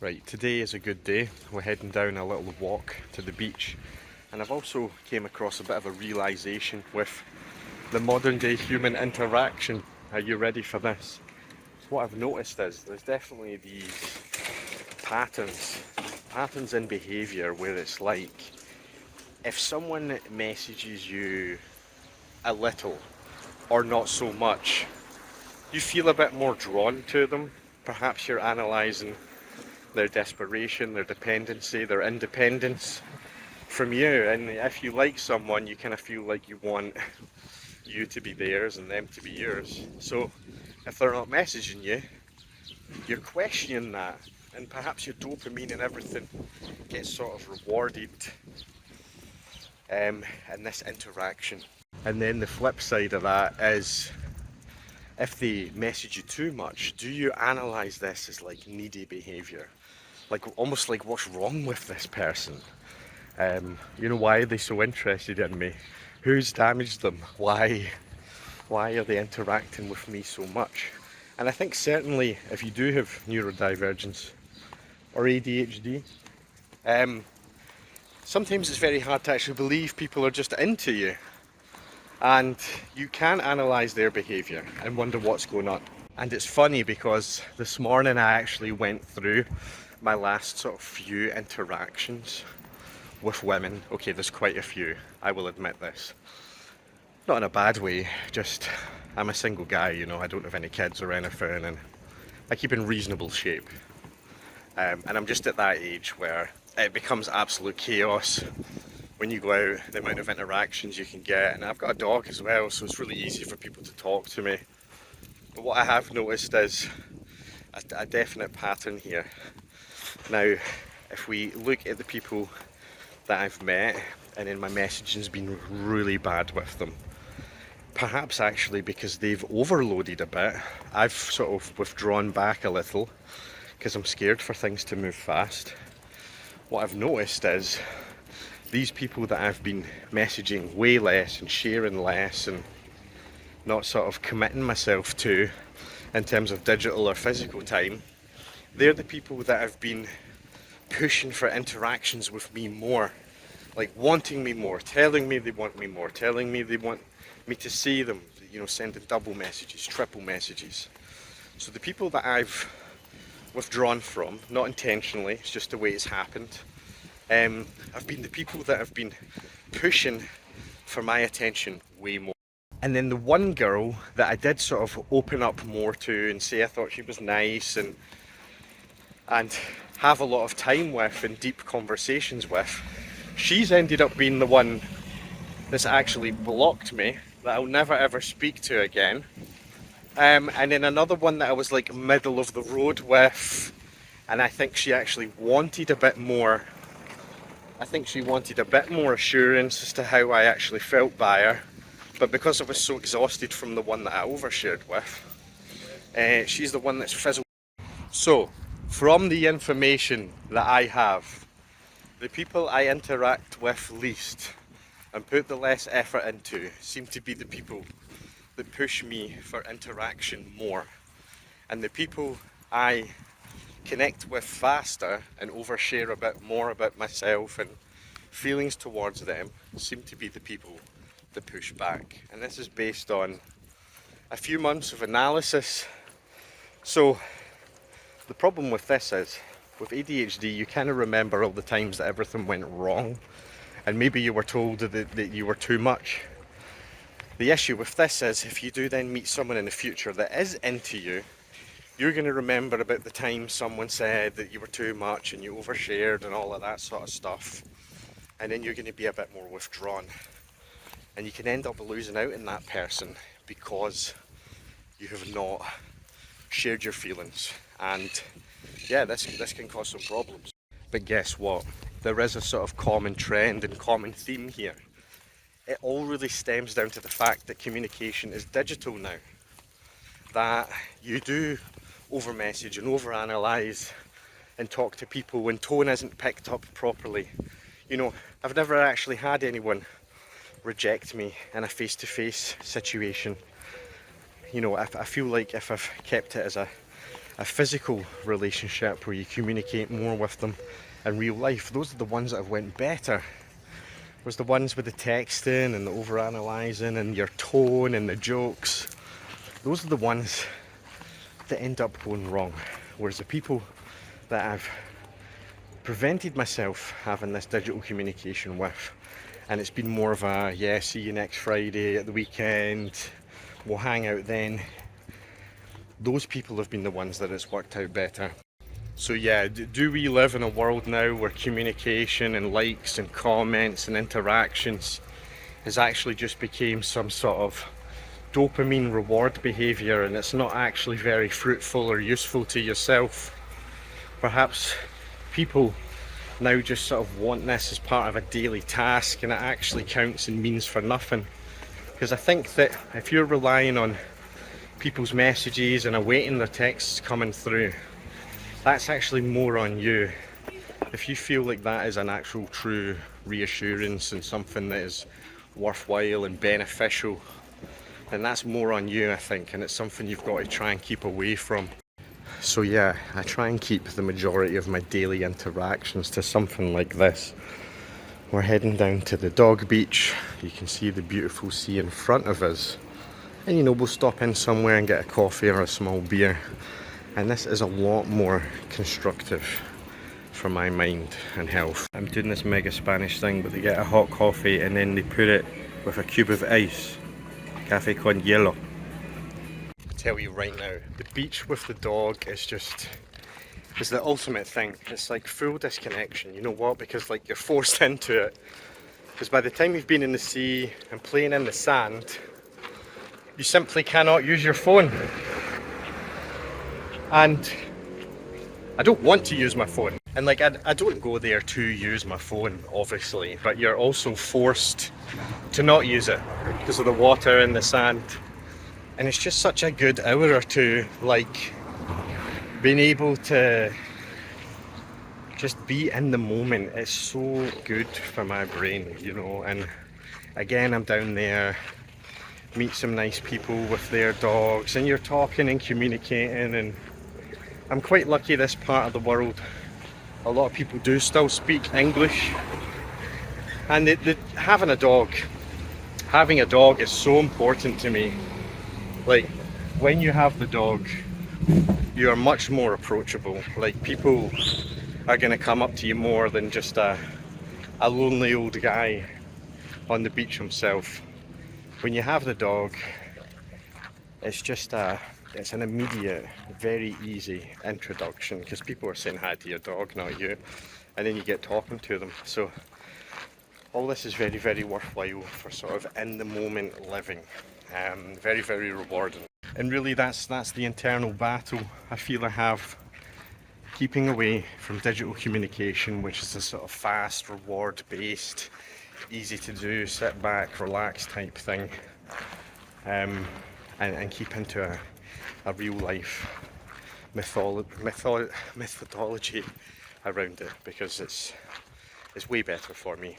Right, today is a good day. We're heading down a little walk to the beach, and I've also came across a bit of a realisation with the modern day human interaction. Are you ready for this? So what I've noticed is there's definitely these patterns in behaviour where it's like if someone messages you a little or not so much, you feel a bit more drawn to them. Perhaps you're analysing their desperation, their dependency, their independence from you. And if you like someone, you kind of feel like you want you to be theirs and them to be yours. So if they're not messaging you, you're questioning that. And perhaps your dopamine and everything gets sort of rewarded in this interaction. And then the flip side of that is if they message you too much, do you analyse this as like needy behaviour? Like almost like what's wrong with this person? Why are they so interested in me? Who's damaged them? Why are they interacting with me so much? And I think certainly if you do have neurodivergence or ADHD, sometimes it's very hard to actually believe people are just into you. And you can analyse their behaviour and wonder what's going on. And it's funny because this morning I actually went through my last sort of few interactions with women. Okay, there's quite a few, I will admit this. Not in a bad way, just I'm a single guy, I don't have any kids or anything, and I keep in reasonable shape. And I'm just at that age where it becomes absolute chaos when you go out, the amount of interactions you can get. And I've got a dog as well, so it's really easy for people to talk to me. But what I have noticed is a definite pattern here. Now, if we look at the people that I've met, and then my messaging's been really bad with them, perhaps actually because they've overloaded a bit, I've sort of withdrawn back a little because I'm scared for things to move fast. What I've noticed is these people that I've been messaging way less and sharing less and not sort of committing myself to in terms of digital or physical time, they're the people that have been pushing for interactions with me more, like wanting me more, telling me they want me more, telling me they want me to see them, sending double messages, triple messages. So the people that I've withdrawn from, not intentionally, it's just the way it's happened, have been the people that have been pushing for my attention way more. And then the one girl that I did sort of open up more to and say I thought she was nice and have a lot of time with and deep conversations with, she's ended up being the one that's actually blocked me, that I'll never ever speak to again. And then another one that I was like middle of the road with, and I think she actually wanted a bit more. I think she wanted a bit more assurance as to how I actually felt by her. But because I was so exhausted from the one that I overshared with, she's the one that's fizzled. So, from the information that I have, the people I interact with least and put the less effort into seem to be the people that push me for interaction more. And the people I connect with faster and overshare a bit more about myself and feelings towards them seem to be the people that push back. And this is based on a few months of analysis. So the problem with this is, with ADHD, you kind of remember all the times that everything went wrong, and maybe you were told that you were too much. The issue with this is, if you do then meet someone in the future that is into you, you're going to remember about the time someone said that you were too much and you overshared and all of that sort of stuff, and then you're going to be a bit more withdrawn, and you can end up losing out in that person because you have not shared your feelings. And yeah, this can cause some problems. But guess what? There is a sort of common trend and common theme here. It all really stems down to the fact that communication is digital now. That you do over message and over analyse and talk to people when tone isn't picked up properly. I've never actually had anyone reject me in a face-to-face situation. I feel like if I've kept it as a a physical relationship where you communicate more with them in real life. Those are the ones that have went better. Was the ones with the texting and the overanalyzing and your tone and the jokes. Those are the ones that end up going wrong. Whereas the people that I've prevented myself having this digital communication with, and it's been more of a, yeah, see you next Friday at the weekend, we'll hang out then. Those people have been the ones that it's worked out better. So yeah, do we live in a world now where communication and likes and comments and interactions has actually just became some sort of dopamine reward behaviour, and it's not actually very fruitful or useful to yourself? Perhaps people now just sort of want this as part of a daily task, and it actually counts and means for nothing. Because I think that if you're relying on people's messages and awaiting their texts coming through, that's actually more on you. If you feel like that is an actual true reassurance and something that is worthwhile and beneficial, then that's more on you, I think, and it's something you've got to try and keep away from. So yeah, I try and keep the majority of my daily interactions to something like this. We're heading down to the dog beach. You can see the beautiful sea in front of us. And you know, we'll stop in somewhere and get a coffee or a small beer. And this is a lot more constructive for my mind and health. I'm doing this mega Spanish thing, but they get a hot coffee and then they put it with a cube of ice. Café con hielo. I tell you right now, the beach with the dog is the ultimate thing. It's like full disconnection, you know what? Because like you're forced into it. Because by the time you've been in the sea and playing in the sand, you simply cannot use your phone. And I don't want to use my phone. And like, I don't go there to use my phone, obviously, but you're also forced to not use it because of the water and the sand. And it's just such a good hour or two, like being able to just be in the moment. It's so good for my brain, you know. And again, I'm down there, meet some nice people with their dogs, and you're talking and communicating. And I'm quite lucky this part of the world, a lot of people do still speak English, and having a dog is so important to me. Like, when you have the dog, you are much more approachable. Like, people are going to come up to you more than just a lonely old guy on the beach himself. When you have the dog, it's an immediate, very easy introduction, because people are saying hi to your dog, not you, and then you get talking to them. So all this is very, very worthwhile for sort of in the moment living. Very, very rewarding. And really that's the internal battle I feel I have, keeping away from digital communication, which is a sort of fast, reward based, easy to do, sit back, relax type thing, and keep into a real life methodology around it, because it's way better for me.